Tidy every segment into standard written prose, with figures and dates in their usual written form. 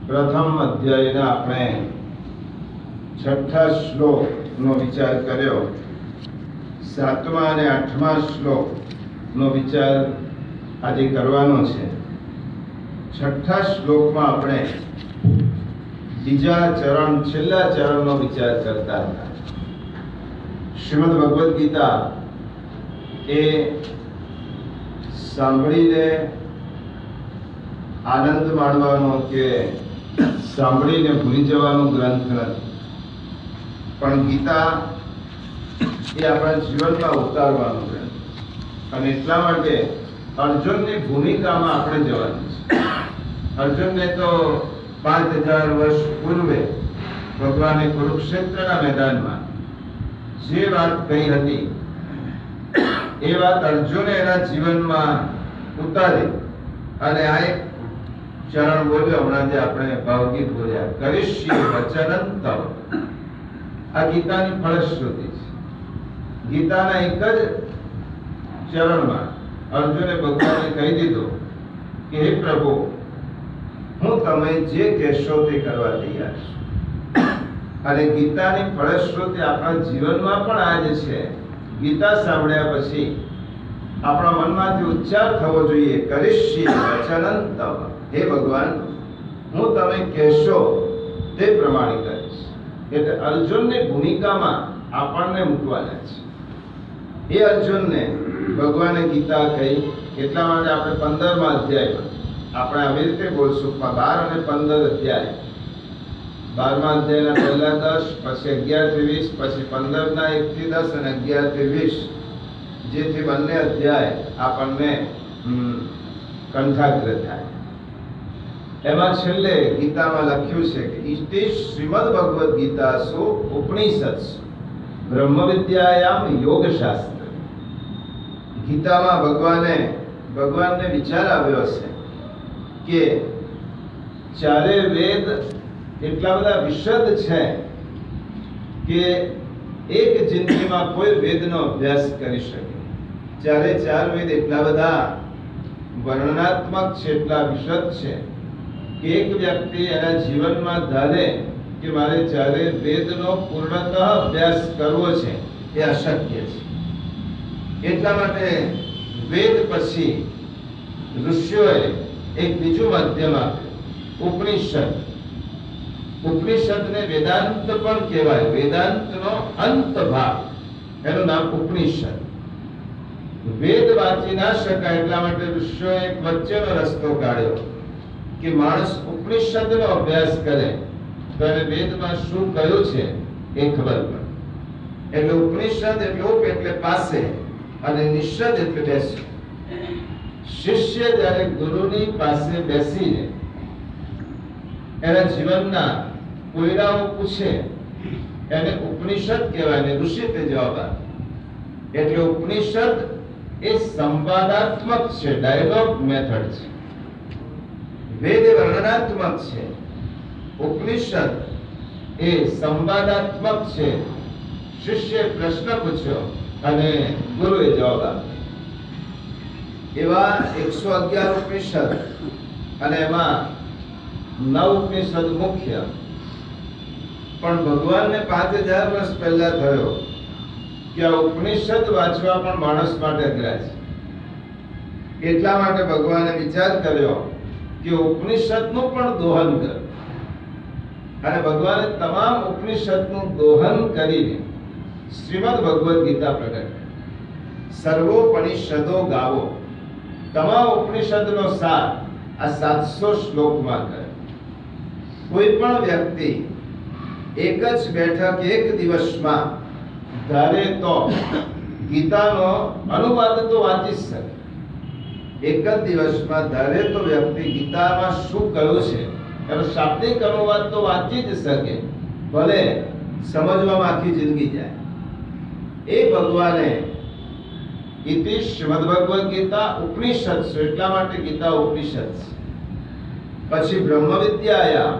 પ્રથમ અધ્યાયના આપણે છઠ્ઠા શ્લોકનો વિચાર કર્યો. સાતમા અને આઠમા શ્લોકનો વિચાર આજે કરવાનો છે. છઠ્ઠા શ્લોકમાં આપણે બીજા ચરણ, છેલ્લા ચરણનો વિચાર કરતા હતા. શ્રીમદ ભગવદ્ ગીતા એ સાંભળીને આનંદ માણવાનો કે સાંભળીને ભૂલી જવાનો ગ્રંથ નથી, પણ ગીતા એ આપણા જીવનમાં ઉતારવાનો ગ્રંથ. અને એટલા માટે અર્જુનની ભૂમિકામાં આપણે જવાનું છે. અર્જુનને તો 5000 વર્ષ પૂર્વે ભગવાને કુરુક્ષેત્રના મેદાનમાં જે વાત કહી હતી એ વાત અર્જુને એના જીવનમાં ઉતારી અને આ એક ચરણ બોલ્યો. હમણાં જે આપણે ભાવગીત બોલ્યા, કરીશ્ય વચનં તવ. આ ગીતાની ફલશ્રુતિ છે. ગીતાના એક જ ચરણમાં અર્જુને ભગવાનને કહી દીધું કે હે પ્રભુ, હું તમે જે કહેશો તે કરવા તૈયાર છું. અને ગીતાની ફલશ્રુતિ આપણા જીવનમાં પણ આ જ છે. ગીતા સાંભળ્યા પછી આપણા મનમાંથી ઉચ્ચાર થવો જોઈએ, કરીશ્ય વચનં તવ. હે ભગવાન, હું તમે કહેશો તે પ્રમાણે કરીશ. એટલે અર્જુનની ભૂમિકામાં આપણને મૂકવાના છે. એ અર્જુનને ભગવાને ગીતા કહી. એટલા માટે આપણે 15મા અધ્યાયમાં આપણે આવી રીતે બોલશું. 12 અને 15 અધ્યાય. 12મા અધ્યાયના પહેલા 10, પછી 11 થી 20, પછી 15ના 1 થી 10 અને 11 થી 20, જેથી બંને અધ્યાય આપણને કંઠાગ્ર થાય. એમાં છેલ્લે ગીતામાં લખ્યું છે કે ઇતિ શ્રીમદ ભગવદ્ ગીતાસુ ઉપનિષત્સુ બ્રહ્મ વિદ્યાયામ યોગ શાસ્ત્ર. ગીતામાં ભગવાનને વિચાર આવ્યો છે કે ચારે વેદ એટલા બધા વિશદ છે કે એક જિંદગીમાં કોઈ વેદનો અભ્યાસ કરી શકે. ચારે ચાર વેદ એટલા બધા વર્ણનાત્મક છે, એટલા વિશદ છે કે એક વ્યક્તિ એના જીવનમાં ધારે કે મારે ચારે વેદનો પૂર્ણતઃ અભ્યાસ કરવો છે, એ અશક્ય છે. એટલા માટે વેદ પછી ઋષિઓએ એક બીજું માધ્યમ આપ્યું, ઉપનિષદ. ઉપનિષદને વેદાંત પણ કહેવાય. વેદાંતનો અંત ભાગ, એનું નામ ઉપનિષદ. વેદ વાંચી ના શકાય એટલા માટે ઋષિઓએ એક વચ્ચેનો રસ્તો કાઢ્યો કે માણસ ઉપનિષદનો અભ્યાસ કરે તો એને વેદમાં શું કહ્યું છે એ ખબર પડે. એટલે ઉપનિષદ એટલે ઉપ એટલે પાસે અને નિષદ એટલે બેસવું. શિષ્ય જ્યારે ગુરુની પાસે બેસીને એના જીવનના કોયડાઓ પૂછે એને ઉપનિષદ કહેવાય ને ઋષિ તે જવાબ આપે. એટલે ઉપનિષદ એ સંવાદાત્મક છે, ડાયલોગ મેથડ છે. વેદ વર્ણનાત્મક છે, ઉપનિષદ એ સંવાદાત્મક છે. શિષ્ય પ્રશ્ન પૂછ્યો અને ગુરુએ જવાબ આપ્યો. એવા 111 ઉપનિષદ અને એમાં 9 ઉપનિષદ મુખ્ય. પણ ભગવાનને 5000 વર્ષ પહેલા થયો કે આ ઉપનિષદ વાંચવા પણ માણસ માટે અઘરા છે. એટલા માટે ભગવાને વિચાર કર્યો કે ઉપનિષદનું પણ દોહન કર. અને ભગવાને તમામ ઉપનિષદનું દોહન કરીને શ્રીમદ ભગવદ્ ગીતા પ્રગટ કરી. સર્વોપનિષદો ગાવો. તમામ ઉપનિષદનો સાર આ 700 શ્લોકમાં કરે. કોઈ પણ વ્યક્તિ એક જ બેઠક, એક દિવસમાં ધારે તો ગીતાનો અનુવાદ તો વાંચી શકે. એક જ દિવસમાં ધારે તો વ્યક્તિ ગીતામાં શું કહ્યું છે એનો શાબ્દિક અનુવાદ તો વાંચી જ શકે, ભલે સમજવામાં આખી જિંદગી જાય. એ ભગવાને ઇતિ શ્રીમદ ભગવદ્ ગીતા ઉપનિષત્સુ, એટલા માટે ગીતા ઉપનિષદ છે. પછી બ્રહ્મ વિદ્યાયા.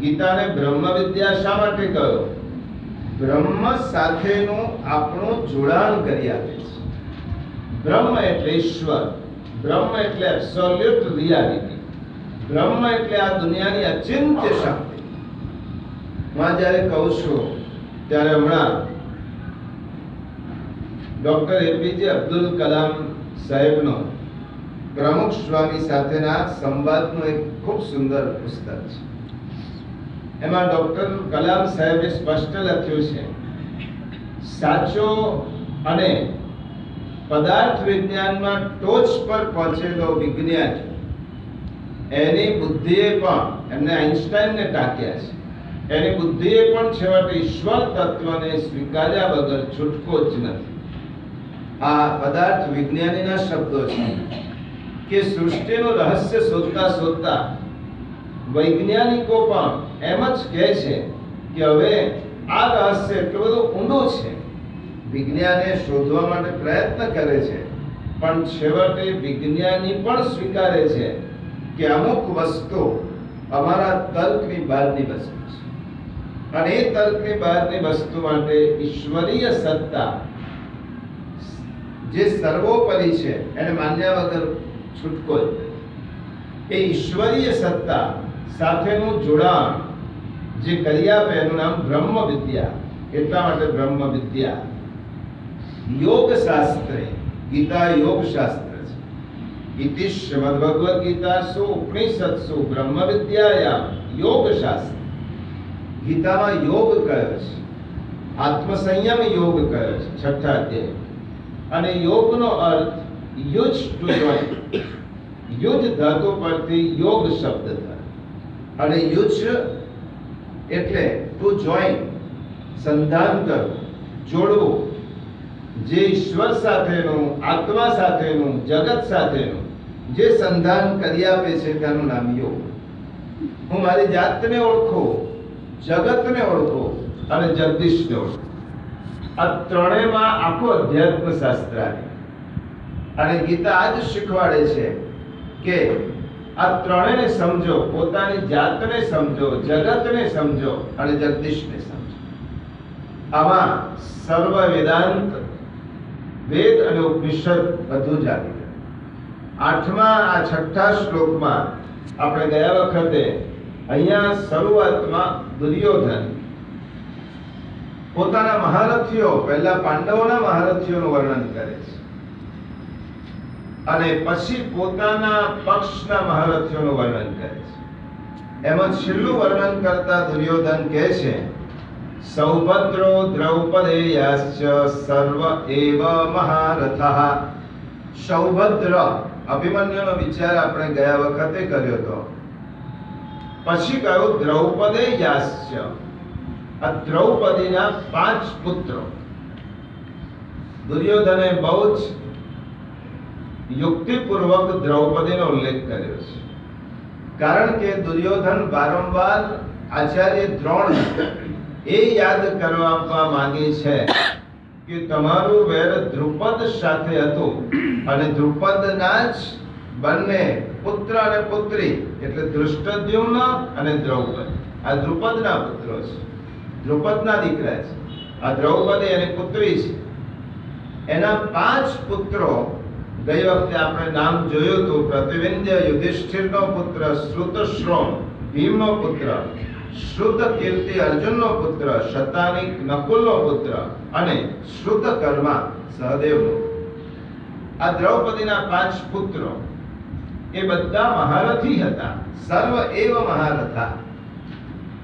ગીતાને બ્રહ્મ વિદ્યા શા માટે કહ્યો? બ્રહ્મ સાથેનું આપણું જોડાણ કરી આપે છે. બ્રહ્મ એટલે ઈશ્વર, બ્રહ્મ એટલે એબ્સોલ્યુટ રિયાલિટી. બ્રહ્મ એટલે આ દુનિયાની અચિંત્ય શક્તિ. હું જ્યારે કહું છું ત્યારે હમણાં ડોક્ટર એપીજે અબ્દુલ કલામ સાહેબનો પ્રમુખ સ્વામી સાથેના સંવાદનું એક ખૂબ સુંદર પુસ્તક છે. એમાં ડોક્ટર કલામ સાહેબે સ્પષ્ટ લખ્યું છે, સાચો અને પદાર્થ વિજ્ઞાનમાં ટોચ પર પહોંચેલો વિજ્ઞાની, એની બુદ્ધિએ પણ, એમને આઈન્સ્ટાઈનને ટાંક્યા છે, એની બુદ્ધિએ પણ છેવટે ઈશ્વર તત્વને સ્વીકાર્યા વગર છૂટકો જ નથી. આ પદાર્થ વિજ્ઞાનીના શબ્દો છે કે સૃષ્ટિનું રહસ્ય શોધતા શોધતા વૈજ્ઞાનિકો પણ એમ જ કહે છે કે હવે આ રહસ્ય એટલું બધું ઊંડું છે, વિજ્ઞાને શોધવા માટે પ્રયત્ન કરે છે, પણ છેવટે વિજ્ઞાની પણ સ્વીકારે છે કે અમુક વસ્તુ અમારા તર્કની બહારની વસ્તુ છે, અને એ તર્કની બહારની વસ્તુ માટે ઈશ્વરીય સત્તા જે સર્વોપરી છે એને માન્યા વગર છૂટકો જ નથી. એ ઈશ્વરીય સત્તા સાથેનું જોડાણ જે કરી આપે એનું નામ બ્રહ્મ વિદ્યા. એટલા માટે બ્રહ્મ વિદ્યા યોગ શાસ્ત્રે, ગીતા યોગ શાસ્ત્ર છે. ઇતિ શ્રીમદ ભગવદ ગીતાસુ ઉપનિષદસુ બ્રહ્મ વિદ્યાયામ યોગ શાસ્ત્ર. ગીતામાં યોગ કયો છે, આત્મસંયમ યોગ કયો છે, 6ઠા અધ્યાય. અને યોગનો અર્થ યુજ ટુ જોઈન, યુજ ધાતુ પરથી યોગ શબ્દ થાય, અને યુજ એટલે ટુ જોઈન, સંધાન કરવું, જોડવું. જે ઈશ્વર સાથેનું, આત્મા સાથેનું, જગત સાથેનું જે સંધાન કરી આપે છે તેનું નામ યોગ. હું મારી જાતને ઓળખું, જગતને ઓળખું અને જગદીશને ઓળખું. આ ત્રણેયમાં આખું અધ્યાત્મ શાસ્ત્ર આવે. અને ગીતા આજ શીખવાડે છે કે આ ત્રણેયને સમજો, પોતાની જાતને સમજો, જગતને સમજો અને જગદીશને સમજો. આમાં સર્વ વેદાંત, વેદ અને ઉપનિષદ બધું જ આવી ગયું. 8મા આ 6ઠા શ્લોકમાં આપણે ગયા વખતે અહીંયા શરૂઆતમાં દુર્યોધન પોતાના મહારથીઓ, પહેલા પાંડવોના મહારથીઓનું વર્ણન કરે છે અને પછી પોતાના પક્ષના મહારથીઓનું વર્ણન કરે છે. એમાં છેલ્લું વર્ણન કરતા દુર્યોધન કહે છે, સૌભદ્રો દ્રૌપદેયાશ્ચ સર્વ એવ મહારથઃ. સૌભદ્ર અભિમન્યુનો વિચાર આપણે ગયા વખતે કર્યો હતો. પછી કહ્યું દ્રૌપદેયાશ્ચ. આ દ્રૌપદીના 5 પુત્રો. દુર્યોધને બહુ જ યુક્તિપૂર્વક દ્રૌપદીનો ઉલ્લેખ કર્યો છે, કારણ કે દુર્યોધન વારંવાર આચાર્ય દ્રોણ એ યાદ કરવા માંગે છે કે તમારું વેર દ્રુપદ સાથે હતું, અને દ્રુપદના જ બંને પુત્ર અને પુત્રી એટલે ધૃષ્ટદ્યુમ્ન અને દ્રૌપદી, આ દ્રુપદના પુત્રો છે, દ્રુપદના દીકરા છે. આ દ્રૌપદી એની પુત્રી છે. એના 5 પુત્રો ગઈ વખતે આપણે નામ જોયું હતું. પ્રતિવિંધ્ય યુધિષ્ઠિરનો પુત્ર શ્રુતશ્રોમ ભીમનો પુત્ર, શ્રુતકીર્તિ અર્જુનનો પુત્ર, શતાનિક નકુલનો પુત્ર અને શ્રુતકર્મા સહદેવનો. આ દ્રૌપદીના 5 પુત્રો એ બધા મહારથી હતા, સર્વ એવ મહારથા.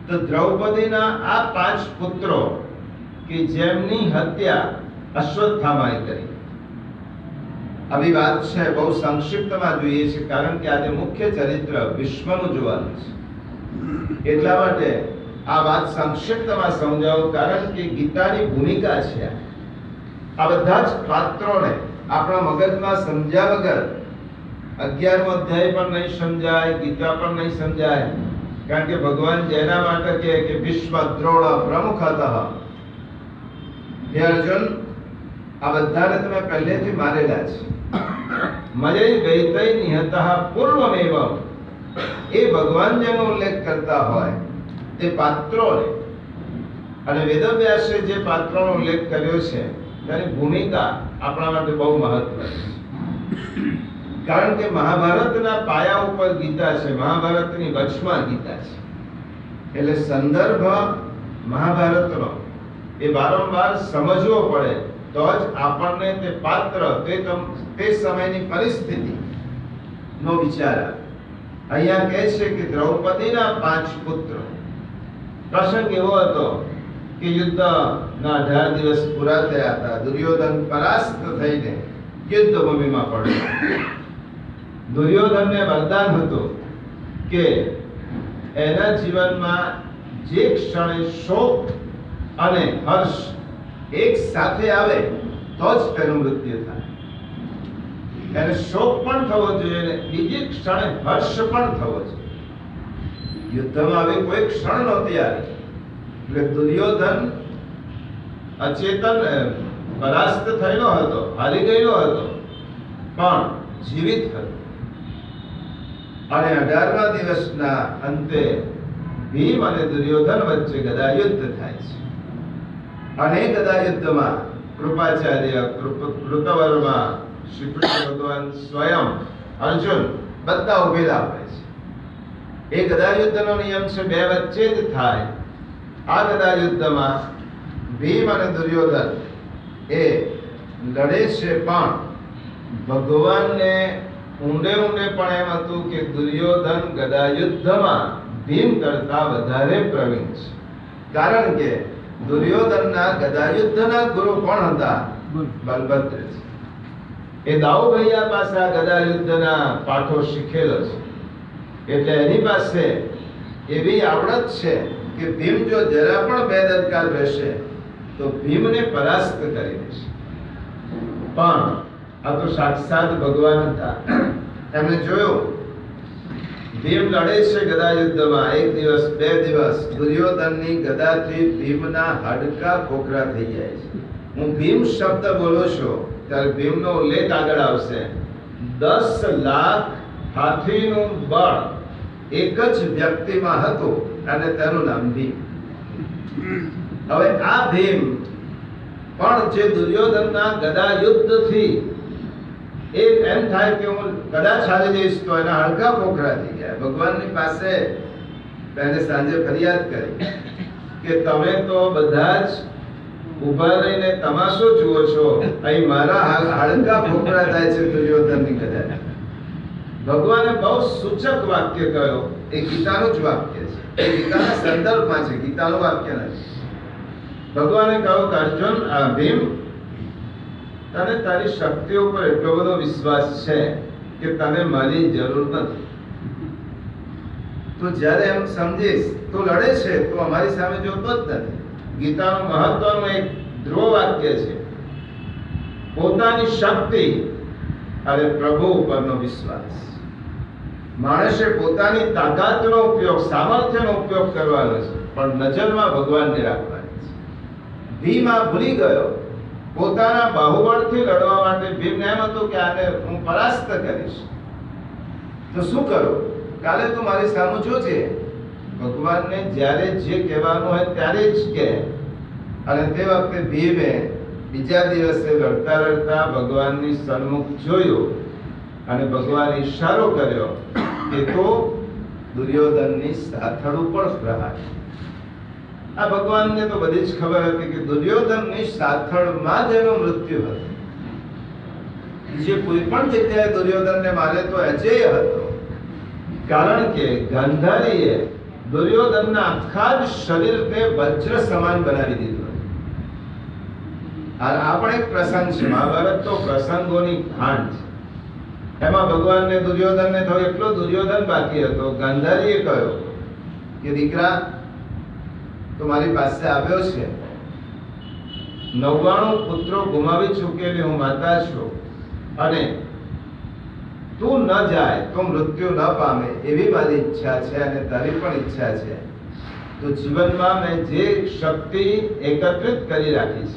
તો દ્રૌપદીના આ 5 પુત્રો કે જેમની હત્યા અશ્વત્થામાએ કરી. આવી વાત છે, બહુ સંક્ષિપ્તમાં જોઈએ છે, કારણ કે આજે મુખ્ય ચરિત્ર ભીષ્મનું જોવાનું છે. એટલા માટે આ વાત સંક્ષિપ્તમાં સમજાવું, કારણ કે ગીતાની ભૂમિકા છે. આ બધા જ પાત્રોને આપણા મગજમાં સમજ્યા વગર 11મો અધ્યાય પણ નહીં સમજાય, ગીતા પણ નહીં સમજાય. કારણ કે ભગવાન જેના માટે કહે કે ભીષ્મ દ્રોણ પ્રમુખતઃ, હે અર્જુન આ બધાને તમે પહેલેથી મારેલા છે. મયૈ વૈતૈ નિહતઃ પૂર્વમેવ. એ ભગવાન જેનો ઉલ્લેખ કરતા હોય તે પાત્રોને, અને વેદવ્યાસે જે પાત્રોનો ઉલ્લેખ કર્યો છે તેની ભૂમિકા આપણા માટે બહુ મહત્વની છે. કારણ કે મહાભારતના પાયા ઉપર ગીતા છે, મહાભારતની વચમાં ગીતા છે, એટલે સંદર્ભ મહાભારતનો એ વારંવાર સમજવો પડે તો જ આપણને તે પાત્ર તે સમયની પરિસ્થિતિ નો વિચાર આવે. અહીંયા કહે છે કે દ્રૌપદીના 5 પુત્ર. પ્રસંગ એવો હતો કે યુદ્ધના 18 દિવસ પૂરા થયા હતા. દુર્યોધન પરાસ્ત થઈને યુદ્ધ ભૂમિમાં પડ્યો. દુર્યોધનને વરદાન હતું કે એના જીવનમાં જે ક્ષણે શોક અને હર્ષ એક સાથે આવે તો જ તેનું મૃત્યુ થાય. એને શોક પણ થવો જોઈએ અને બીજી ક્ષણે હર્ષ પણ થવો જોઈએ. યુદ્ધમાં આવી કોઈ ક્ષણ નહોતી આવી. એટલે દુર્યોધન અચેતન પરાસ્ત થયેલો હતો, હારી ગયેલો હતો, પણ જીવિત હતો. અને 18મા દિવસના અંતે ભીમ અને દુર્યોધન વચ્ચે ગદાયુદ્ધ થાય છે. અને ગદાયુદ્ધમાં કૃપાચાર્ય, કૃતવર્મા, શ્રી કૃષ્ણ ભગવાન સ્વયં, અર્જુન બધા ઉભેલા હોય છે. એ ગદાયુદ્ધનો નિયમ છે 2 વચ્ચે જ થાય. આ ગદાયુદ્ધમાં ભીમ અને દુર્યોધન એ લડે છે, પણ ભગવાનને ઊંડે પણ એમ હતું કે દુર્યોધન ગદાયુદ્ધમાં ભીમ કરતા વધારે પ્રવીણ છે. કારણ કે દુર્યોધનના ગદાયુદ્ધના ગુરુ કોણ હતા? બલભદ્ર છે. એ દાઉ ભૈયા પાસે આ ગદાયુદ્ધના પાઠો શીખેલો છે. એટલે એની પાસે એવી આવડત છે કે ભીમ જો જરા પણ બેદરકાર રહેશે તો ભીમને પરાસ્ત કરી દેશે. પણ આ તો સાક્ષાત ભગવાન હતા. એમણે જોયું ભીમ લડે છે ગદાયુદ્ધમાં. 1 દિવસ 2 દિવસ દુર્યોધનની ગદાથી ભીમના હાડકા ખોખરા થઈ જાય છે. હું ભીમ શબ્દ બોલું છું ત્યારે ભીમનો ઉલ્લેખ આગળ આવશે. 10 લાખ હાથીનું બળ એક જ વ્યક્તિમાં હતું અને તેનું નામ ભીમ. હવે આ ભીમ પણ જે દુર્યોધનના ગદા યુદ્ધથી એમ થાય કે હું કદાચ હારી જઈશ તો એના હાડકા ખોખરા થઈ ગયા. ભગવાનની પાસે તેને સાંજે ફરિયાદ કરી કે તમે તો બધા જ ઉભા રહીને તમાશો જુઓ છો, અહીં મારા હાડકા ખોખરા થાય છે દુર્યોધનની ગદા. ભગવાને બહુ સૂચક વાક્ય કહ્યું. એ ગીતાનું જ વાક્ય છે, એ ગીતાના સંદર્ભમાં છે, ગીતાનું વાક્ય નથી. ભગવાને કહ્યું કે અર્જુન, આ ભીમ, તને તારી શક્તિઓ પર એટલો બધો વિશ્વાસ છે કે તને મારી જરૂર નથી. તું જ્યારે એમ સમજીશ, તું લડે છે તો અમારી સામે જોતો જ નથી. ગીતાનું મહત્વનું એક ધ્રુવ વાક્ય છે, પોતાની શક્તિ અને પ્રભુ ઉપરનો વિશ્વાસ. માણસે પોતાની તાકાતનો ઉપયોગ, સામર્થ્યનો ઉપયોગ કરવાનો છે, પણ નજરમાં ભગવાનને રાખવાની છે. ભીમ આ ભૂલી ગયો. પોતાના બાહુબળથી લડવા માટે ભીમને એમ હતું કે આને હું પરાસ્ત કરીશ. તો શું કરું? કાલે તું મારી સામે જોજે. ભગવાનને જ્યારે જે કહેવાનું હોય ત્યારે જ કહે. અને તે વખતે ભીમે બીજા દિવસે લડતા લડતા ભગવાનની સન્મુખ જોયું અને ભગવાન ઈશારો કર્યો કે તો દુર્યોધનની સાથળ ઉપર પ્રહાર. આ ભગવાનને તો બધી જ ખબર હતી કે દુર્યોધનની સાથળમાં જ એનું મૃત્યુ હતું. જે કોઈ પણ જગ્યાએ દુર્યોધનને મારે તો અજેય હતો. કારણ કે ગાંધારીએ દુર્યોધનના આખા જ શરીરને વજ્ર સમાન બનાવી દીધું. આ પણ એક પ્રસંગ છે. મહાભારત તો પ્રસંગોની ખાંડ છે. એમાં ભગવાનને દુર્યોધનને થયો એટલો દુર્યોધન બાકી હતો. ગાંધારીએ કહ્યું કે દીકરા, તો મારી પાસે આવ્યો છે, 99 પુત્રો ગુમાવી ચૂકેલી હું માતા છું, અને તું ન જાય તો મૃત્યુ ન પામે એવી મારી ઈચ્છા છે અને તારી પણ ઈચ્છા છે. તો જીવનમાં મેં જે શક્તિ એકત્રિત કરી રાખી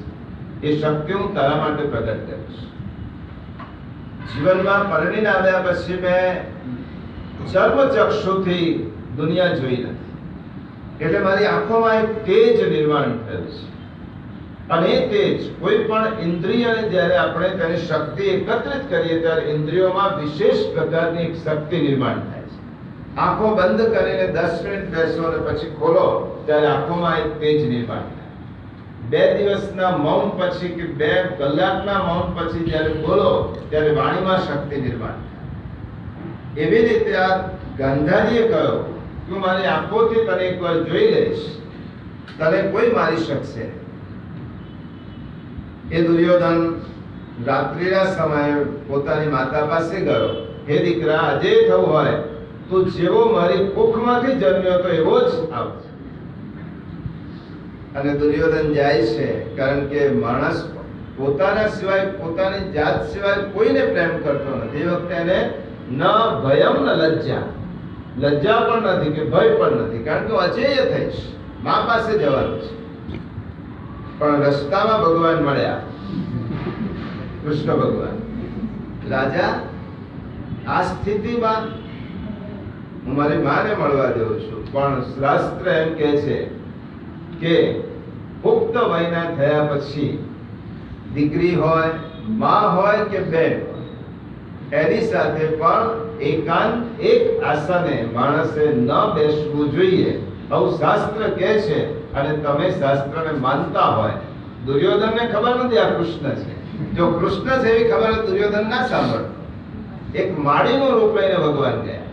છે એ શક્તિ હું તારા માટે પ્રગટ કરીશ. જીવનમાં પરણીને આવ્યા પછી મેં ચર્મચક્ષુથી દુનિયા જોઈ નથી, એટલે મારી આંખોમાં એક તેજ નિર્માણ થયું છે. અને તે જ કોઈ પણ ઇન્દ્રિયને જ્યારે આપણે તેની શક્તિ એકત્રિત કરીએ ત્યારે ઇન્દ્રિયોમાં વિશેષ પ્રકારની એક શક્તિ નિર્માણ થાય છે. આંખો બંધ કરીને 10 મિનિટ બેસો અને પછી ખોલો ત્યારે આંખોમાં એક તેજ નિર્માણ થાય. 2 દિવસના મૌન પછી કે 2 કલાકના મૌન પછી જ્યારે બોલો ત્યારે વાણીમાં શક્તિ નિર્માણ થાય. એવી રીતે આ ગાંધારીએ કહ્યું કે હું મારી આંખોથી તને એકવાર જોઈ લઈશ, તને કોઈ મારી શકશે. એ દુર્યોધન રાત્રિના સમયે પોતાની માતા પાસે ગયો, હે દીકરા, આજે થવું હોય તો જેવો મારી કુખમાંથી જન્મ્યો હતો એવો જ આવશે. અને દુર્યોધન જાય છે, કારણ કે માણસ પોતાના સિવાય, પોતાની જાત સિવાય કોઈને પ્રેમ કરતો નથી. એ વખતે એને ન ભયમ ન લજ્જા, લજ્જા પણ નથી કે ભય પણ નથી, કારણ કે અજેય થઈશ, મા પાસે જવાનું છે. પણ રસ્તામાં ભગવાન મળ્યા, કૃષ્ણ ભગવાન. રાજા, આ સ્થિતિમાં હું મારી માને મળવા જાઉં છું, પણ શાસ્ત્ર એમ કહે છે કે પુખ્ત વયના થયા પછી દીકરી હોય, માં હોય કે બેન, એની સાથે પણ એકાંત એક આસને માણસે ન બેસવું જોઈએ, આવું શાસ્ત્ર કહે છે. અને તમે શાસ્ત્રને માનતા હોય, દુર્યોધનને ખબર નથી આ કૃષ્ણ છે. જો કૃષ્ણ છે એવી ખબર દુર્યોધન ના સાંભળ. એક માળીનું રૂપ લઈને ભગવાન ગયા.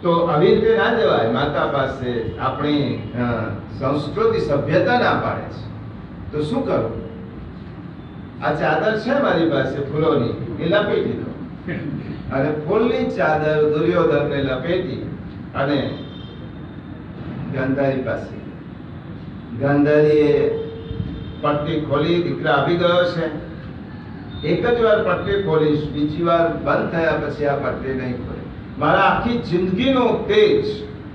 તો આવી રીતે ના જવાય. માતા પાસે આપણી સંસ્કૃતિ, સભ્યતા ના પાડે છે. તો શું કરું? આ ચાદર છે મારી પાસે ફૂલોની, એ લપેટી દો. અને ફૂલની ચાદર દુર્યોધનને લપેટી અને ગાંધારી પાસે. ગાંધારીએ પટ્ટી ખોલી, દીકરા આવી ગયો છે. એક જ વાર પટ્ટી ખોલીશ, બીજી વાર બંધ થયા પછી આ પટ્ટી નહીં ખોલે. મારા આખી જિંદગીનો તેજ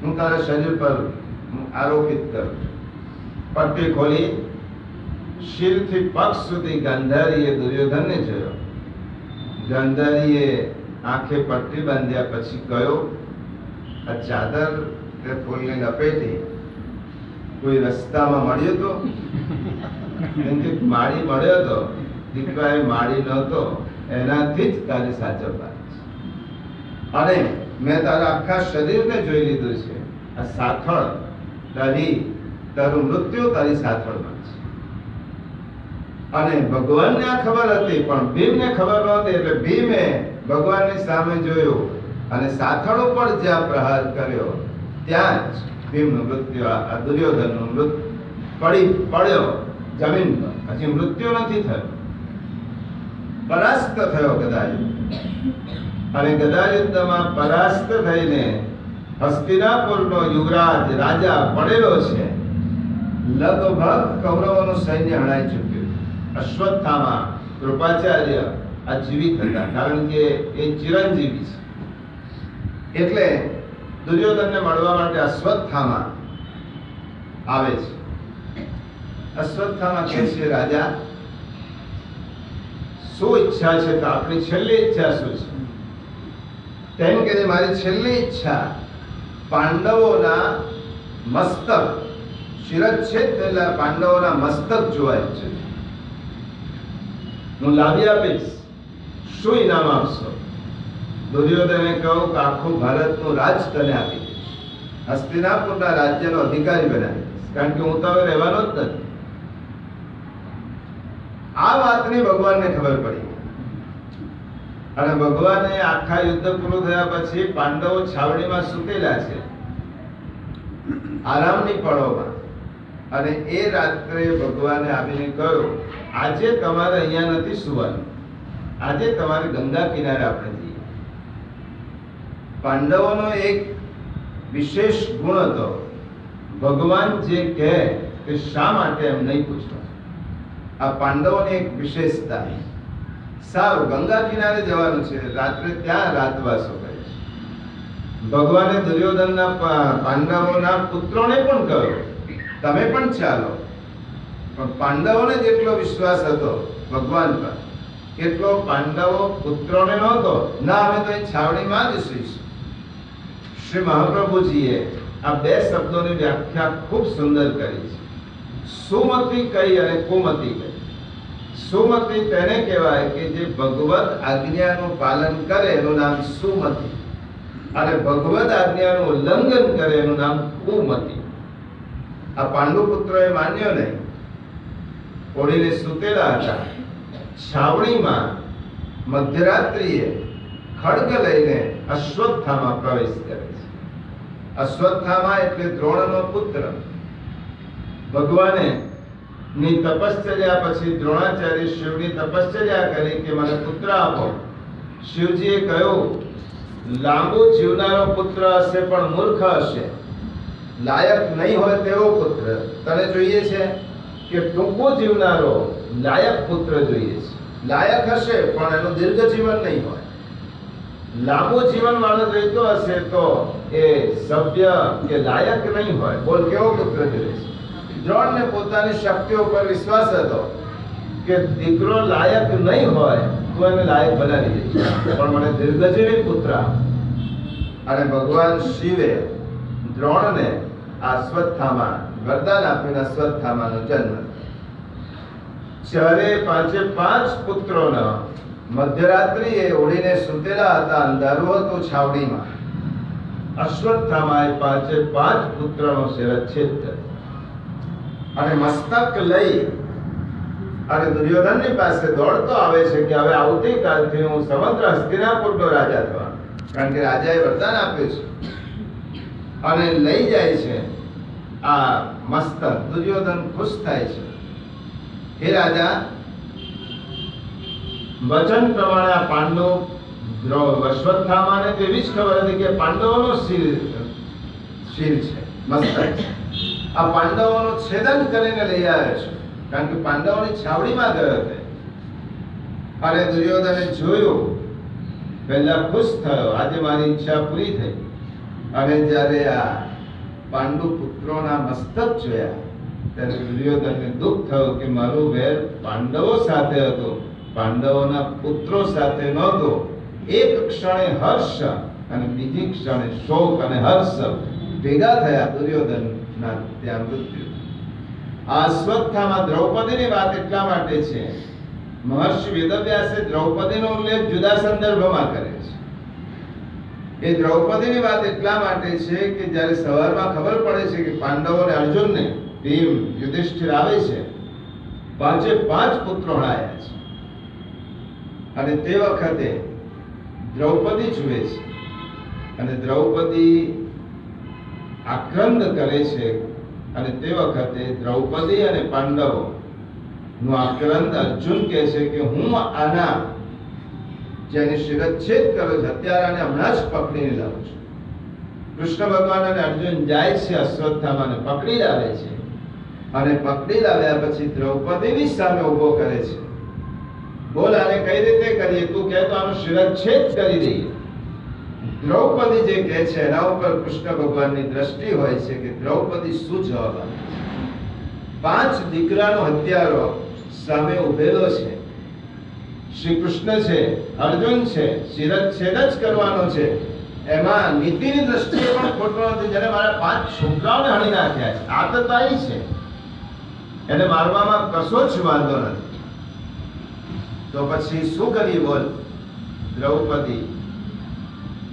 હું તારા શરીર પર આરોપિત કરું. પટ્ટી ખોલી, શિરથી પગ સુધી ગાંધારીએ દુર્યોધનને જોયો. ગાંધારીએ આંખે પટ્ટી બાંધ્યા પછી કહ્યું, આ ચાદર તે ફૂલને લપેટી કોઈ રસ્તામાં મળ્યો તો? કેમ કે માળી મળ્યો તો, દીકરા એ માળી નહોતો, એનાથી જ તારી સાચવવા. અને મેં તારા આખા શરીરને જોઈ લીધું છે. આ સાથળ તારી, તારું મૃત્યુ તારી સાથળમાં છે. અને ભગવાનને આ ખબર હતી, પણ ભીમને ખબર નહોતી. એટલે ભીમે ભગવાનની સામે જોયું અને સાથળ ઉપર જ્યાં પ્રહાર કર્યો ત્યાં જ ભીમનું મૃત્યુ, આ દુર્યોધનનું મૃત્યુ પડ્યો જમીન પર. હજી મૃત્યુ નથી થયું, પરાસ્ત થયો ગદાયુદ્ધ. અને ગદાયુદ્ધમાં પરાસ્ત થઈને હસ્તિનાપુરનો યુવરાજ રાજા પડેલો છે. લગભગ કૌરવોનું સૈન્ય હણાઈ ચૂક્યું. અશ્વત્થામા, કૃપાચાર્ય આ જીવિત હતા, કારણ કે એ ચિરંજીવી છે. એટલે દુર્યોધનને મળવા માટે અશ્વત્થામા આવે છે. અશ્વત્થામા કહે છે, રાજા શું ઈચ્છા છે? તો આપણી છેલ્લી ઈચ્છા શું છે? તેમ કે મારી છેલ્લી ઈચ્છા પાંડવોના મસ્તક, શિરચ્છેદ થયેલા પાંડવોના મસ્તક જોવા ઈચ્છે છે. હું લાવી આપીશ, શું ઇનામ આપશો? દુર્યોધને કહ્યું કે આખું ભારતનું રાજ તને આપી દઈશ, હસ્તિનાપુરના રાજ્યનો અધિકારી બનાવી દઈશ, કારણ કે હું તો હવે રહેવાનો જ નથી. આ વાતની ભગવાનને ખબર પડી. અને ભગવાને આખા યુદ્ધ પૂરું થયા પછી પાંડવો છાવણીમાં સૂતેલા છે, આરામની પળોમાં. અને એ રાત્રે ભગવાને આવીને કહ્યું, આજે તમારે અહીંયા નથી સુવાનું, આજે તમારે ગંગા કિનારે આપણે જઈએ. પાંડવોનો એક વિશેષ ગુણ હતો, ભગવાન જે કહે તે શા માટે એમ નહીં પૂછવા. આ પાંડવોની એક વિશેષતા. સારું, ગંગા કિનારે જવાનું છે, રાત્રે ત્યાં રાતવાસો કરે. ભગવાને દુર્યોધનના પાંડવોના પુત્રોને પણ કહ્યું, તમે પણ ચાલો. પણ પાંડવોને જેટલો વિશ્વાસ હતો ભગવાન પર, એટલો પાંડવો પુત્રોને નહોતો. ના, અમે તો એ છાવણીમાં જ સુઈશું. શ્રી મહાપ્રભુજીએ આ બે શબ્દોની વ્યાખ્યા ખૂબ સુંદર કરી છે. સુમતિ કઈ અને કુમતિ કઈ. સુમતિ તેને કહેવાય કે જે ભગવત આજ્ઞાનું પાલન કરે એનું નામ સુમતિ, અને ભગવત આજ્ઞાનું ઉલ્લંઘન કરે એનું નામ કુમતિ. આ પાંડુ પુત્રોએ માન્યો નહીં. ઓળીને સૂતેલા હતા. છાવણીમાં મધ્યરાત્રિએ ખડગ લઈને અશ્વત્થામા પ્રવેશ કરે છે. અશ્વત્થામા એટલે દ્રોણનો પુત્ર. ભગવાને ની તપશ્ચર્યા પછી દ્રોણાચાર્ય શિવની તપશ્ચર્યા કરી કે મને પુત્ર આપો. શિવજીએ કહ્યું, લાંબુ જીવનારો પુત્ર હશે પણ મૂર્ખ હશે, લાયક નહીં હોય તેવો પુત્ર તને જોઈએ છે કે ટૂંકો જીવનારો લાયક પુત્ર જોઈએ છે? લાયક હશે પણ એનું દીર્ઘ જીવન નહીં હોય. લાંબુ જીવન વાળો જોઈતો હશે તો એ સભ્ય કે લાયક નહીં હોય. બોલ, કેવો પુત્ર જોઈએ છે? દ્રોણને પોતાની શક્તિઓ પર વિશ્વાસ હતો કે દીકરો લાયક નહીં હોય તો એને લાયક બનાવી દઈશ, પણ મને દીર્ઘજીવી પુત્ર આપ. અને ભગવાન શિવે દ્રોણને અશ્વત્થામા વરદાન આપીને અશ્વત્થામાનો જન્મ. ચારે પાંચે પાંચ પુત્રોનો મધ્યરાત્રિએ ઓળીને સૂતેલા હતા. અંધારું હતું છાવણીમાં. અશ્વત્થામાએ પાંચે પાંચ પુત્રનો શિરચ્છેદ કર્યો અને મસ્તક લઈ અને દુર્યોધનની પાસે દોડતો આવે છે કે હવે આવતીકાલથી હું સમગ્ર હસ્તિનાપુરનો રાજા થવાનો, કારણ કે રાજાએ વરદાન આપ્યું છે. અને લઈ જાય છે આ મસ્તક. દુર્યોધન ખુશ થાય છે. હે રાજા, વચન પ્રમાણે આ પાંડવ અશ્વત્થામાને તો એવી જ ખબર હતી કે પાંડવોનો શિર છે, મસ્તક છે. આ પાંડવોનું છેદન કરીને લઈ આવ્યો છે, કારણ કે પાંડવોની છાવણીમાં ગયો હતો. અને દુર્યોધને જોયું, પહેલા ખુશ થયો, આજે મારી ઈચ્છા પૂરી થઈ. અને જ્યારે આ પાંડુ પુત્રોના મસ્તક જોયા ત્યારે દુર્યોધનને દુઃખ થયું કે મારું વેર પાંડવો સાથે હતું, પાંડવોના પુત્રો સાથે નહોતો. એક ક્ષણે હર્ષ અને બીજી ક્ષણે શોક અને હર્ષ ભેગા થયા. દુર્યોધનના ત્યાં મૃત્યુ. આ અશ્વત્થામા દ્રૌપદીની વાત એટલા માટે છે, મહર્ષિ વેદવ્યાસે દ્રૌપદીનો ઉલ્લેખ જુદા સંદર્ભમાં કરે છે. એ દ્રૌપદીની વાત એટલા માટે છે કે જ્યારે સવારમાં ખબર પડે છે કે પાંડવો અને અર્જુનને ભીમ યુધિષ્ઠિર આવે છે, પાંચે પાંચ પુત્રો હણાયા છે, અને તે વખતે દ્રૌપદી જુએ છે અને દ્રૌપદી આક્રંદ કરે છે. અને તે વખતે દ્રૌપદી અને પાંડવો નું આક્રંદ અર્જુન કહે છે કે હું આના જેને શિરચ્છેદ કર્યો છે હત્યારાને હમણાં જ પકડીને લાવું છું. કૃષ્ણ ભગવાન અને અર્જુન જાય છે, અશ્વત્થામાને પકડી લાવે છે. અને પકડી લાવ્યા પછી દ્રૌપદીની સામે ઉભો કરે છે. બોલ, આને કઈ રીતે કરીએ? તું કહે તો આનો શિરચ્છેદ કરી દઈએ. દ્રૌપદી જે કહે છે એના ઉપર કૃષ્ણ ભગવાનની દ્રષ્ટિ હોય છે કે દ્રૌપદી શું જવાબ આપે. પાંચ દીકરાનો હત્યારો સામે ઉભેલો છે. શ્રી કૃષ્ણ છે, અર્જુન છે, શિરચ્છેદ જ કરવાનો છે. એમાં નીતિની દ્રષ્ટિએ પણ ખોટો નથી. જેને મારા પાંચ છોકરાઓને હણી નાખ્યા છે, આતતાઈ છે, એને મારવામાં કશો જ વાંધો નથી. તો પછી શું કરીએ? બોલ. દ્રૌપદી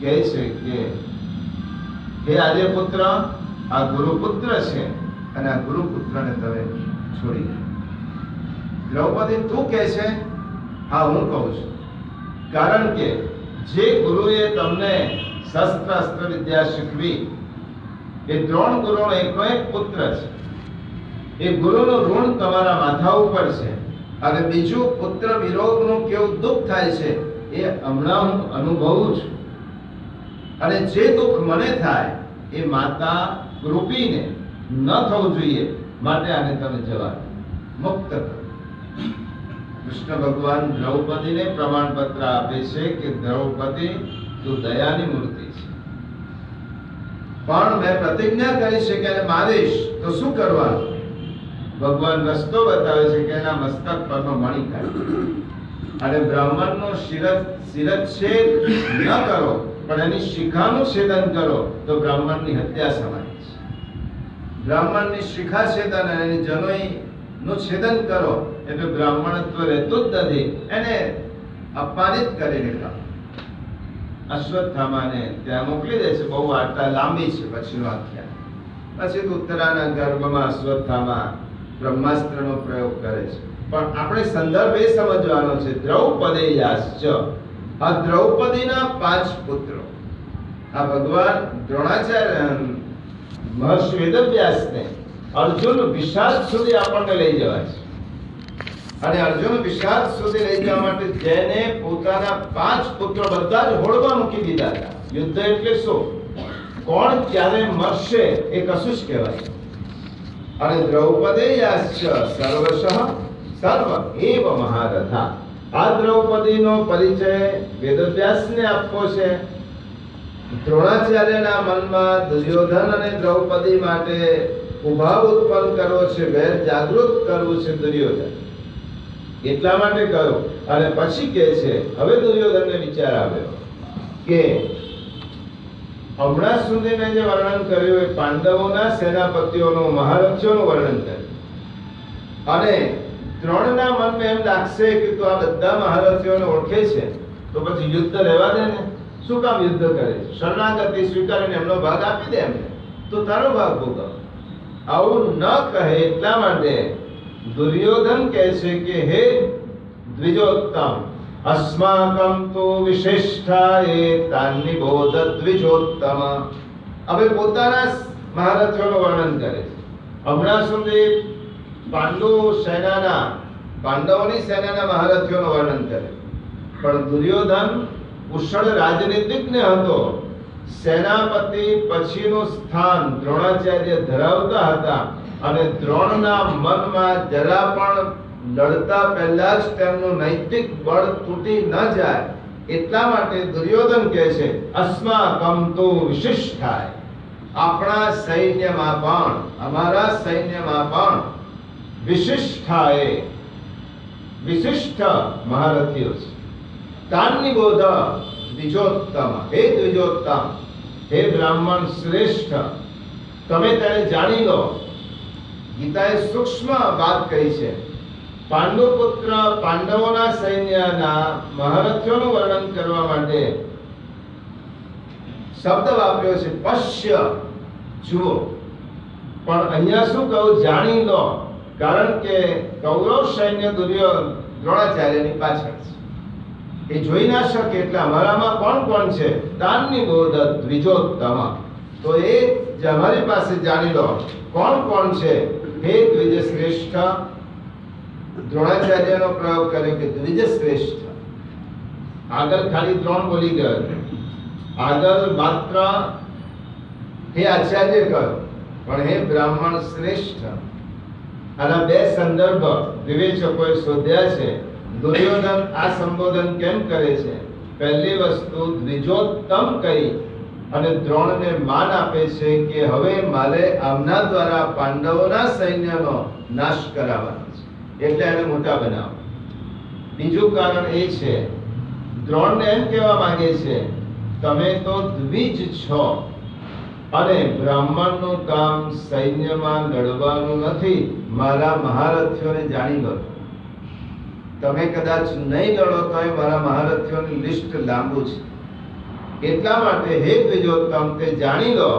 કહે છે કે હે આર્યપુત્ર, આ ગુરુપુત્ર છે અને આ ગુરુપુત્રને તમે છોડી દો. દ્રૌપદી તું કહે છે? હા, હું કહું છું. કારણ કે જે ગુરુએ તમને શસ્ત્ર અસ્ત્ર વિદ્યા શીખવી એ દ્રોણ ગુરુનો એકનો એક પુત્ર છે. એ ગુરુનું ઋણ તમારા માથા ઉપર છે. અને બીજું, પુત્ર વિરોધનું કેવું દુઃખ થાય છે એ હમણાં હું અનુભવું છું. અને જે દુઃખ મને થાય એ માતા કૃપીને ન થવું જોઈએ, માટે આને તમે જવા મુક્ત કરો. કૃષ્ણ ભગવાન દ્રૌપદીને પ્રમાણપત્ર આપે છે કે દ્રૌપદી તું દયાની મૂર્તિ છે, પણ મેં પ્રતિજ્ઞા કરી છે કે એને મારીશ તો શું કરવાનું? ભગવાન રસ્તો બતાવે છે કે એના મસ્તક પરનો મણી કાઢો અને બ્રાહ્મણનો શિરચ્છેદ ન કરો, પણ એની શિખાનું છેદન કરો તો બ્રાહ્મણની હત્યા સમાય છે. બ્રાહ્મણની શિખા છેદન અને એની જનોઈ નું છેદન કરો એટલે બ્રાહ્મણત્વ રહેતું જ નથી, એને અપમાનિત કરી દીધા. અશ્વત્થામાને ત્યાં મોકલી દે છે. બહુ વાર્તા લાંબી છે પછીનું આખ્યાન. પછી ઉત્તરાના ગર્ભમાં અશ્વત્થામા બ્રહ્માસ્ત્રનો પ્રયોગ કરે છે. પણ આપણે સંદર્ભ એ સમજવાનો છે, દ્રૌપદેયાશ્ચ, આ દ્રૌપદીના 5 પુત્રો. આ ભગવાન દ્રોણાચાર્ય મહર્ષિ વેદવ્યાસને અર્જુન વિષાદ સુધી આપણને લઈ જવા છે. અને અર્જુન વિષાદ સુધી લઈ જવા માટે જેને પોતાના 5 પુત્રો બધા જ હોડમાં મૂકી દીધા હતા. યુદ્ધ એટલે શું, કોણ ક્યારે મરશે એ કશું જ કહેવાય. અને દ્રૌપદેયાશ્ચ સર્વશઃ સર્વ એવ મહારથા. આ દ્રૌપદીનો પરિચય વેદવ્યાસને આપવો છે. દ્રોણાચાર્યના મનમાં દુર્યોધન અને દ્રૌપદી માટે ઉભાવ ઉત્પન્ન કરવો છે, વેર જાગૃત કરવું છે દુર્યોધન, એટલા માટે કહ્યું. અને પછી કહે છે, હવે દુર્યોધનને વિચાર આવ્યો કે હમણાં સુધી મેં જે વર્ણન કર્યું એ પાંડવોના સેનાપતિઓનું, મહારથીઓનું વર્ણન કર્યું. અને દ્રોણના મનમાં એમ લાગશે કે તું આ બધા મહારથીઓને ઓળખે છે તો પછી યુદ્ધ રહેવા દે ને, શું કામ યુદ્ધ કરે છે? શરણાગતિ સ્વીકારીને એમનો ભાગ આપી દે એમને, તો તારો ભાગ ભોગવ. આવું ન કહે એટલા માટે દુર્યોધન કહે છે કે હે દ્વિજોત્તમ, અસ્માકં તો વિશિષ્ટાએ તાન્નિબોધ દ્વિજોત્તમ. હવે પોતાના મહારથીઓનું વર્ણન કરે છે. હમણાં સુધી પાંડવોની સેનાના મહારથીઓનું વર્ણન કરે, પણ દુર્યોધન કુશળ રાજનીતિજ્ઞ હતો. સેનાપતિ પછીનું સ્થાન દ્રોણાચાર્ય ધરાવતા હતા અને દ્રોણના મનમાં જરા પણ લડતા પહેલા જ તેમનું નૈતિક બળ તૂટી ન જાય એટલા માટે દુર્યોધન કહે છે, અસ્માકં તો વિશિષ્ટાય, આપણા સૈન્યમાં પણ, અમારા સૈન્યમાં પણ વિશિષ્ટાય, વિશિષ્ટ મહારથીઓ છે. તાન્નિબોધ દ્વિજોત્તમ, હે દ્વિજોત્તમ, હે બ્રાહ્મણ શ્રેષ્ઠ, તમે તેને જાણી લો. ગીતાએ સૂક્ષ્મ વાત કહી છે. પાંડુપુત્ર પાંડવોના સૈન્યના મહારથીઓનું વર્ણન કરવા માટે શબ્દ વાપર્યો છે, પશ્ય, જુઓ. પણ અહીંયા શું કહું, જાણી લો. કારણ કે કૌરવ સૈન્ય દ્રોણાચાર્યની પાછળ છે, એ જોઈ ના શકે. એટલે અમારામાં કોણ કોણ છે? તાન્નિબોધ દ્વિજોત્તમ. તો એ જ અમારી પાસે જાણી લો કોણ કોણ છે. હે દ્વિજ શ્રેષ્ઠ, દ્રોણાચાર્યનો પ્રયોગ કર્યો કે દ્વિજ શ્રેષ્ઠ. આગળ ખાલી દ્રોણ બોલી ગયો, આગળ માત્ર હે આચાર્ય કહ્યું, પણ હે બ્રાહ્મણ શ્રેષ્ઠ. આના 2 સંદર્ભ વિવેચકોએ શોધ્યા છે. દુર્યોધન આ સંબોધન કેમ કરે છે? પહેલી વસ્તુ દ્વિજોત્તમ કહી અને દ્રોણને માન આપે છે કે હવે મારે આમના દ્વારા પાંડવોના સૈન્યનો નાશ કરાવવાનો છે, એટલે એને મોટા બનાવો. બીજું કારણ એ છે, દ્રોણને એમ કહેવા માંગે છે, તમે તો દ્વિજ છો અને બ્રાહ્મણનું કામ સૈન્યમાં લડવાનું નથી. મારા મહારથીઓને જાણી લો. તમે કદાચ નહીં લડો તો મારા મહારથીઓની લિસ્ટ લાંબુ છે. એટલા માટે હે દ્વિજોત્તમ, તે જાણી લો.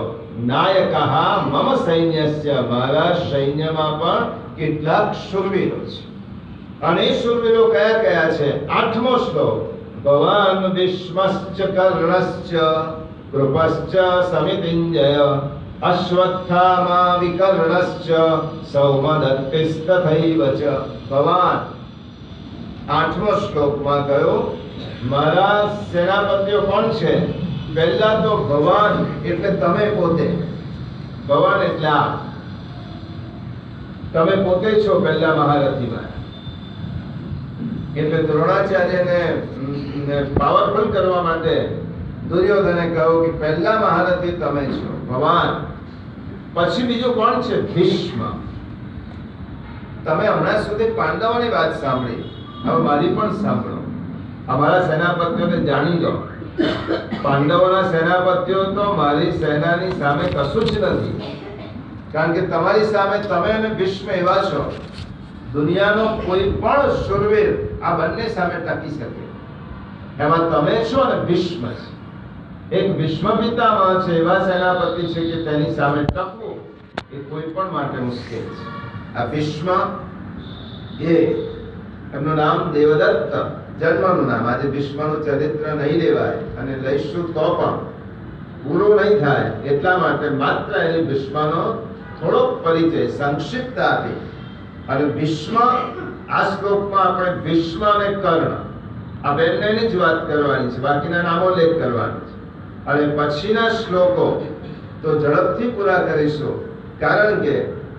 નાયકઃ મમ સૈન્યસ્ય, મારા સૈન્યમાં પણ કેટલાક શૂરવીરો છે. અને એ શૂરવીરો કયા કયા છે? 8મો શ્લોક. ભવાન ભીષ્મશ્ચ કર્ણશ્ચ કૃપશ્ચ સમિતિંજય અશ્વત્થામા વિકર્ણશ્ચ સૌમદત્તિસ્તથૈવ ચ. ભવાન 8મો શ્લોકમાં કહ્યું મારા સેનાપતિઓ કોણ છે? પહેલા તો ભવાન એટલે તમે પોતે. ભવાન એટલે આ તમે પોતે છો પહેલા મહારથીમાં. એટલે દ્રોણાચાર્યને પાવરફુલ કરવા માટે દુર્યોધને કહ્યું કે પહેલા મહારથી તમે છો, ભગવાન. પછી બીજું કોણ છે? ભીષ્મ. તમે હમણાં સુધી પાંડવોની વાત સાંભળી, હવે મારી પણ સાંભળો. અમારા સેનાપતિઓને જાણી લો. પાંડવોના સેનાપતિઓ તો મારી સેનાની સામે કશું જ નથી. કારણ કે તમારી સામે તમે અને ભીષ્મ એવા છો, દુનિયાનો કોઈ પણ શૂરવીર આ બંને સામે ટકી શકે એમાં તમે છો અને ભીષ્મ છે. એક ભીષ્મ પિતામહ છે, એવા સેનાપતિ છે કે તેની સામે ટકવું એ કોઈ પણ માટે મુશ્કેલ છે. આ ભીષ્મ એ એમનું નામ દેવદત્ત, જન્મનું નામ. આજે ભીષ્મનું ચરિત્ર નહીં લેવાય અને લઈશું તો પણ પૂરું નહીં થાય, એટલા માટે માત્ર એની ભીષ્મનો થોડોક પરિચય સંક્ષિપ્ત આપી અને ભીષ્મ આ શ્લોકમાં આપણે ભીષ્મ અને કર્ણ આ બંનેની જ વાત કરવાની છે, બાકીના નામો લેખ કરવાનો છે. અને પછીના શ્લોકો તો ઝડપથી પૂરા કરીશું, કારણ કે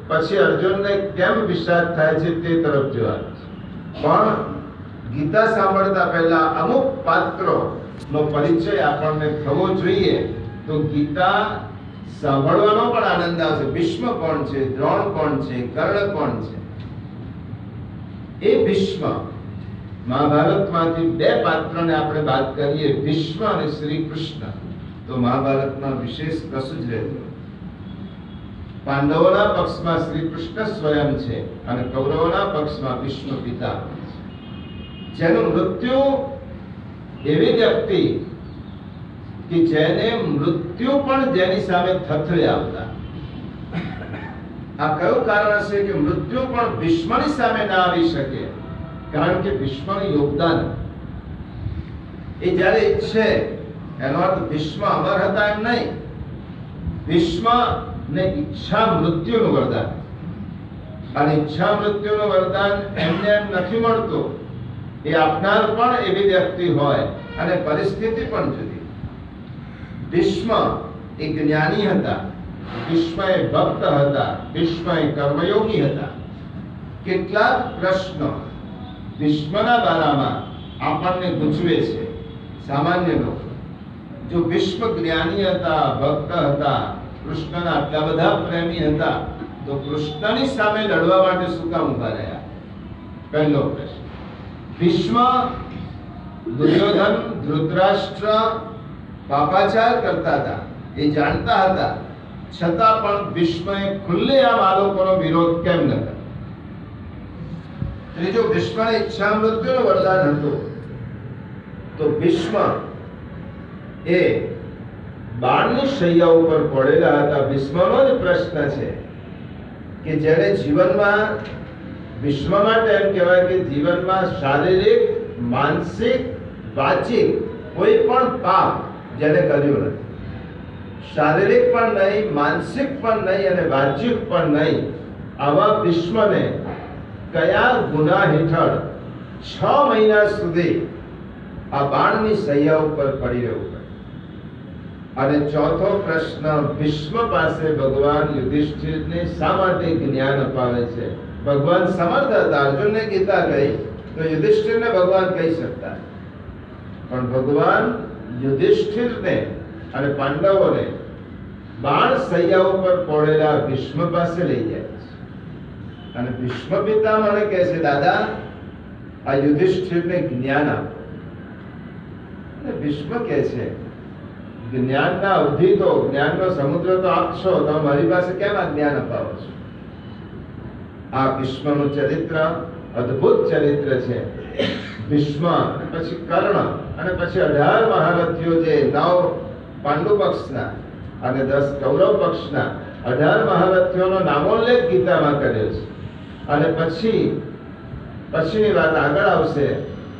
પછી અર્જુનને કેમ વિષાદ થાય છે તે તરફ જોવાનું છે. પણ ગીતા સાંભળતા પહેલા અમુક પાત્રોનો પરિચય આપણને થવો જોઈએ, તો ગીતા સાંભળવાનો પણ આનંદ આવશે. ભીષ્મ કોણ છે, દ્રોણ કોણ છે, કર્ણ કોણ છે? એ ભીષ્મ મહાભારતમાંથી બે પાત્રને આપણે વાત કરીએ, ભીષ્મ અને શ્રી કૃષ્ણ, તો મહાભારતમાં વિશેષ કશું જ રહેતું. પાંડવોના પક્ષમાં શ્રી કૃષ્ણ સ્વયં છે અને કૌરવોના પક્ષમાં ભીષ્મ પિતા છે, જેનું મૃત્યુ એવી વ્યક્તિ કે જેને મૃત્યુ પણ જેની સામે થથડે આવતા. આ કયું કારણ હશે કે મૃત્યુ પણ ભીષ્મની સામે ના આવી શકે? કારણ કે ભીષ્મનું યોગદાન એ જ્યારે ઈચ્છે, એનો અર્થ ભીષ્મ અમર હતા એમ નહીં. ભીષ્મ ને ઈચ્છા મૃત્યુનું વરદાન, અને ઈચ્છા મૃત્યુનું વરદાન એમને એમ નથી મળતું. એ આપનાર પણ એવી વ્યક્તિ હોય અને પરિસ્થિતિ પણ જુદી. ભીષ્મ એ જ્ઞાની હતા, ભીષ્મ એ ભક્ત હતા, ભીષ્મ એ કર્મયોગી હતા. કેટલાક પ્રશ્નો ભીષ્મના બારામાં આપણને ગૂંચવે છે સામાન્ય લોકો. જો ભીષ્મ જ્ઞાની હતા, ભક્ત હતા, કૃષ્ણના આટલા બધા પ્રેમી હતા, તો કૃષ્ણની સામે લડવા માટે શું કામ ઉભા રહ્યા? પહેલો પ્રશ્ન. ભીષ્મ, દુર્યોધન, ધૃતરાષ્ટ્ર પાપાચાર કરતા હતા, એ જાણતા હતા, છતાં પણ ભીષ્મએ ખુલ્લેઆમ આ લોકોનો વિરોધ કેમ ન કર્યો? ત્રીજો, ભીષ્મને ઈચ્છા મૃત્યુનું વરદાન હતું, તો ભીષ્મ એ બાણની શૈયા ઉપર પડેલા હતા. ભીષ્મનો જ પ્રશ્ન છે કે જેને જીવનમાં, ભીષ્મ માટે એમ કહેવાય કે જીવનમાં શારીરિક, માનસિક, વાચિક કોઈ પણ પાપ જેને કર્યું નથી, શારીરિક પણ નહીં, માનસિક પણ નહીં અને વાચિક પણ નહીં, આવા ભીષ્મને કયા ગુના હેઠળ 6 મહિના સુધી આ બાણની શૈયા ઉપર પડી રહેવું પડે? અને ચોથો પ્રશ્ન, ભીષ્મ પાસે ભગવાન યુધિષ્ઠિરને શા માટે જ્ઞાન અપાવે છે? ભગવાન સમર્થ હતા, અર્જુનને ગીતા કહી તો યુધિષ્ઠિરને ભગવાન કહી શકતા, પણ ભગવાન યુધિષ્ઠિરને અને પાંડવોને બાણ શૈયા ઉપર પડેલા ભીષ્મ પાસે લઈ જાય છે. અને ભીષ્મ પિતામહને કહે છે, દાદા આ યુધિષ્ઠિરને જ્ઞાન આપો. અને ભીષ્મ કહે છે, જ્ઞાનના અવધિ તો, જ્ઞાનનો સમુદ્ર તો આપ છો, તો મારી પાસે કેમ આ જ્ઞાન અપાવો છો? આ ભીષ્મનું ચરિત્ર અદ્ભુત ચરિત્ર છે. ભીષ્મ, પછી કર્ણ, અને પછી 18 મહારથીઓ, જે 9 પાંડુ પક્ષના અને 10 કૌરવ પક્ષના 18 મહારથીઓનો નામોલ્લેખ ગીતામાં કર્યો છે. અને પછીની વાત આગળ આવશે,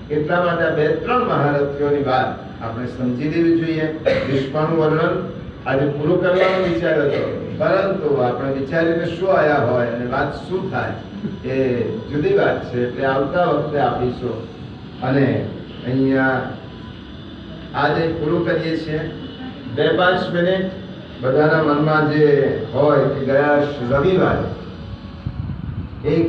એટલા માટે આ 2-3 મહારથીઓની વાત આપણે સમજી લેવી જોઈએ. ભીષ્મનું વર્ણન આજે પૂરું કરવાનો વિચાર હતો, પરંતુ આપણે વિચારીને શું આયા હોય અને વાત શું થાય એ જુદી વાત છે, એટલે આવતા વખતે આપીશું. અને અહીંયા આજે પૂરું કરીએ છીએ. 2-5 મિનિટ બધાના મનમાં જે હોય કે ગયા રવિવારે એક